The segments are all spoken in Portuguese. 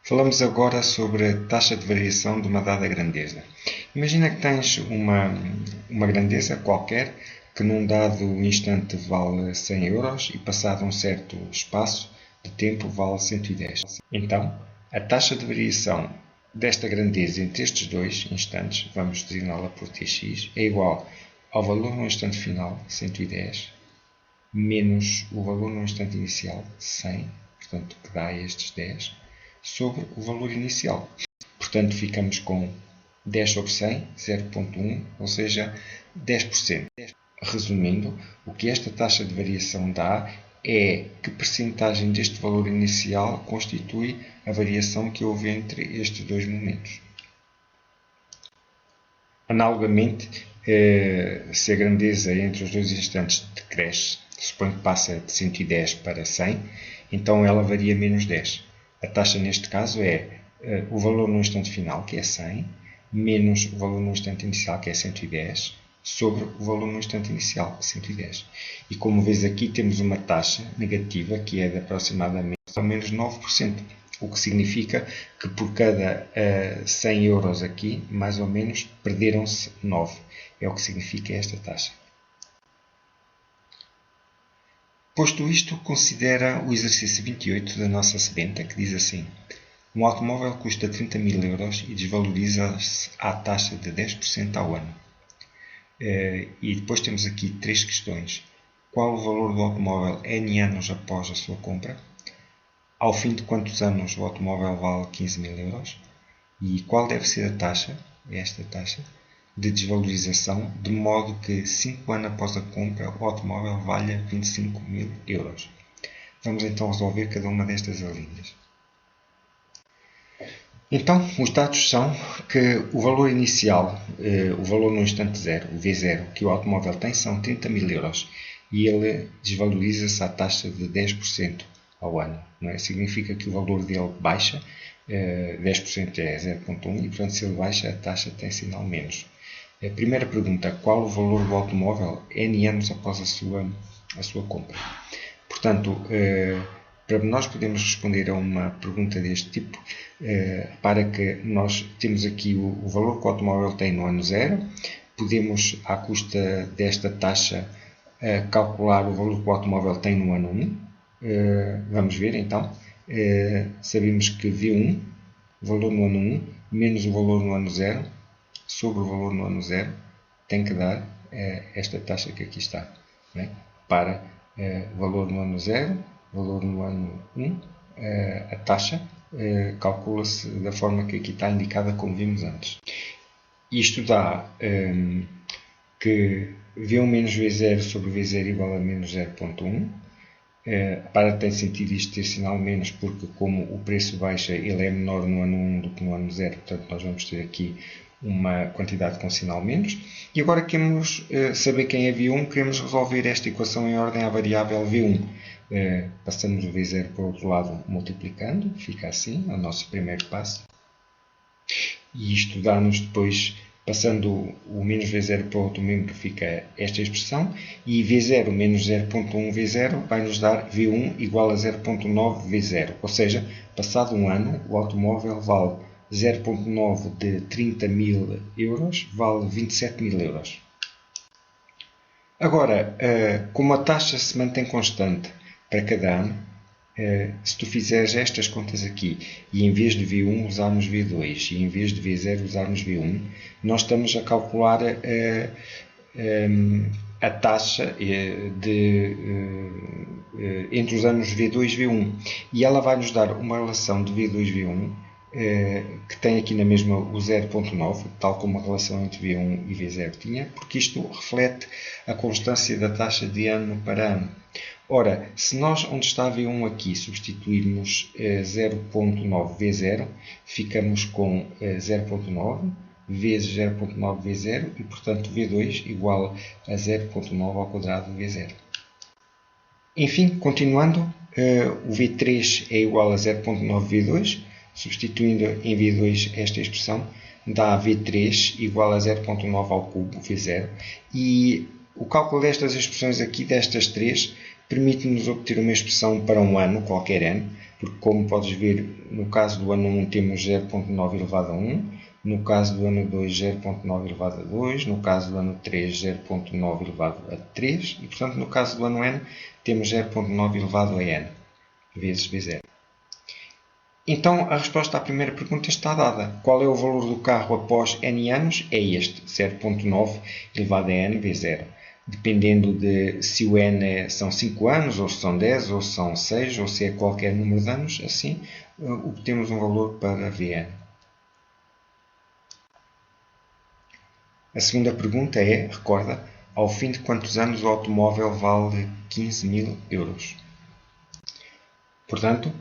Falamos agora sobre a taxa de variação de uma dada grandeza. Imagina que tens uma grandeza qualquer que num dado instante vale 100 euros e passado um certo espaço de tempo vale 110. Então, a taxa de variação desta grandeza entre estes dois instantes, vamos designá-la por Tx, é igual ao valor no instante final, 110, menos o valor no instante inicial, 100, portanto, que dá estes 10, sobre o valor inicial. Portanto, ficamos com 10 sobre 100, 0,1, ou seja, 10%. Resumindo, o que esta taxa de variação dá é que percentagem deste valor inicial constitui a variação que houve entre estes dois momentos. Analogamente, se a grandeza entre os dois instantes decresce, suponho que passa de 110 para 100, então ela varia menos 10. A taxa neste caso é o valor no instante final, que é 100, menos o valor no instante inicial, que é 110, sobre o valor no instante inicial, 110. E como vês aqui, temos uma taxa negativa, que é de aproximadamente menos 9%, o que significa que por cada 100 euros aqui, mais ou menos, perderam-se 9. É o que significa esta taxa. Posto isto, considera o exercício 28 da nossa sebenta, que diz assim: um automóvel custa 30.000 euros e desvaloriza-se à taxa de 10% ao ano. E depois temos aqui três questões. Qual o valor do automóvel N anos após a sua compra? Ao fim de quantos anos o automóvel vale 15.000 euros? E qual deve ser a taxa, esta taxa, de desvalorização, de modo que 5 anos após a compra o automóvel valha 25.000 euros? Vamos então resolver cada uma destas linhas. Então, os dados são que o valor inicial, o valor no instante zero, o V0, que o automóvel tem, são 30.000 euros e ele desvaloriza-se à taxa de 10% ao ano. Não é? Significa que o valor dele baixa, 10% é 0,1 e, portanto, se ele baixa, a taxa tem sinal menos. A primeira pergunta: qual o valor do automóvel N anos após a sua compra? Portanto, para nós podermos responder a uma pergunta deste tipo, para que nós temos aqui o valor que o automóvel tem no ano 0, podemos, à custa desta taxa, calcular o valor que o automóvel tem no ano 1. Vamos ver então. Sabemos que V1, o valor no ano 1, menos o valor no ano 0, sobre o valor no ano 0, tem que dar esta taxa que aqui está. Né? Para valor no ano 0, valor no ano 1, a taxa calcula-se da forma que aqui está indicada, como vimos antes. Isto dá que V1 menos V0 sobre V0 igual a menos 0,1. Para tem sentido isto ter sinal menos, porque como o preço baixa, ele é menor no ano 1 do que no ano 0, portanto nós vamos ter aqui uma quantidade com sinal menos. E agora queremos saber quem é V1, queremos resolver esta equação em ordem à variável V1. Passamos o V0 para o outro lado multiplicando, fica assim, é o nosso primeiro passo. E isto dá-nos depois, passando o menos V0 para o outro membro, fica esta expressão, e V0 menos 0,1 V0 vai nos dar V1 igual a 0,9 V0, ou seja, passado um ano, o automóvel vale 0,9 de 30.000 euros, vale 27.000 euros. Agora, como a taxa se mantém constante para cada ano, se tu fizeres estas contas aqui e em vez de V1 usarmos V2 e em vez de V0 usarmos V1, nós estamos a calcular a taxa entre os anos V2 e V1 e ela vai nos dar uma relação de V2 e V1 que tem aqui na mesma o 0,9, tal como a relação entre V1 e V0 tinha, porque isto reflete a constância da taxa de ano para ano. Ora, se nós, onde está V1 aqui, substituirmos 0,9 V0, ficamos com 0,9 vezes 0,9 V0 e, portanto, V2 igual a 0,9 ao quadrado de V0. Enfim, continuando, o V3 é igual a 0,9 V2, substituindo em V2 esta expressão, dá V3 igual a 0,9 ao cubo, V0, e o cálculo destas expressões aqui, destas três, permite-nos obter uma expressão para um ano, qualquer ano, porque como podes ver, no caso do ano 1 temos 0.9 elevado a 1, no caso do ano 2 0.9 elevado a 2, no caso do ano 3 0.9 elevado a 3 e portanto no caso do ano n temos 0.9 elevado a n vezes V0. Então a resposta à primeira pergunta está dada. Qual é o valor do carro após n anos? É este, 0.9 elevado a n V0. Dependendo de se o n são 5 anos, ou se são 10, ou se são 6, ou se é qualquer número de anos, assim obtemos um valor para Vn. A segunda pergunta é, recorda, ao fim de quantos anos o automóvel vale 15.000 euros? Portanto,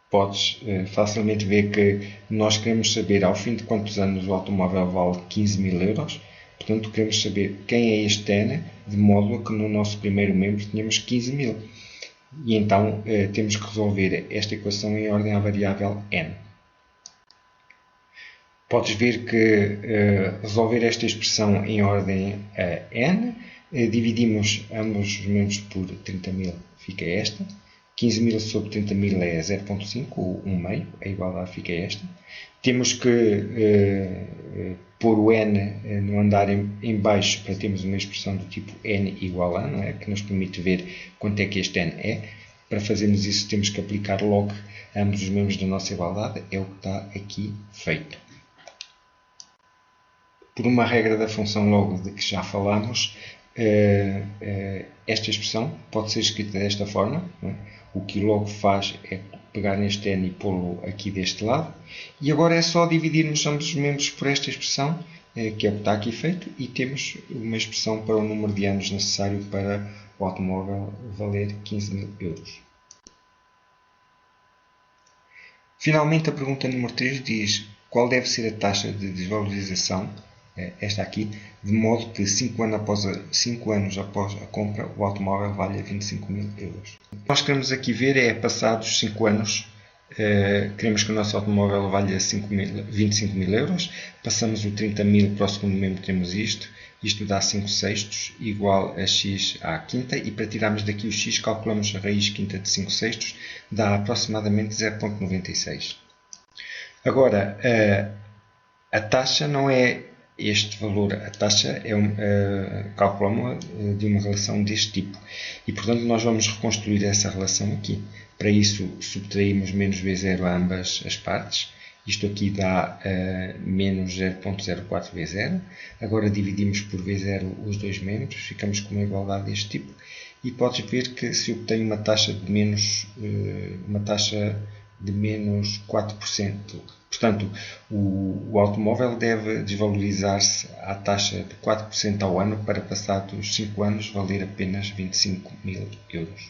podes facilmente ver que nós queremos saber ao fim de quantos anos o automóvel vale 15.000 euros. Portanto, queremos saber quem é este n, de modo que no nosso primeiro membro tínhamos 15.000. E então temos que resolver esta equação em ordem à variável n. Podes ver que resolver esta expressão em ordem a n, dividimos ambos os membros por 30.000, fica esta. 15.000 sobre 30.000 é 0.5, ou 1 meio, a igualdade fica esta. Temos que pôr o n no andar em baixo para termos uma expressão do tipo n igual a, não é? Que nos permite ver quanto é que este n é. Para fazermos isso temos que aplicar log a ambos os membros da nossa igualdade, é o que está aqui feito. Por uma regra da função log de que já falamos, esta expressão pode ser escrita desta forma. Não é? O que o log faz é pegar neste n e pô-lo aqui deste lado. E agora é só dividirmos ambos os membros por esta expressão, que é o que está aqui feito, e temos uma expressão para o número de anos necessário para o automóvel valer 15.000 euros. Finalmente, a pergunta número 3 diz qual deve ser a taxa de desvalorização, esta aqui, de modo que 5 anos após a compra o automóvel valha 25.000 euros. O que nós queremos aqui ver é, passados 5 anos, queremos que o nosso automóvel valha 25.000 euros, passamos o 30.000 para o segundo membro, temos isto dá 5 sextos igual a x à quinta, e para tirarmos daqui o x calculamos a raiz quinta de 5 sextos, dá aproximadamente 0.96. Agora, a taxa não é este valor, a taxa é calculamos de uma relação deste tipo e portanto nós vamos reconstruir essa relação aqui. Para isso subtraímos menos V0 a ambas as partes, isto aqui dá menos 0.04 V0, agora dividimos por V0 os dois membros, ficamos com uma igualdade deste tipo e podes ver que se obtém uma taxa de menos 4%. Portanto, o automóvel deve desvalorizar-se à taxa de 4% ao ano para, passados 5 anos, valer apenas 25.000 euros.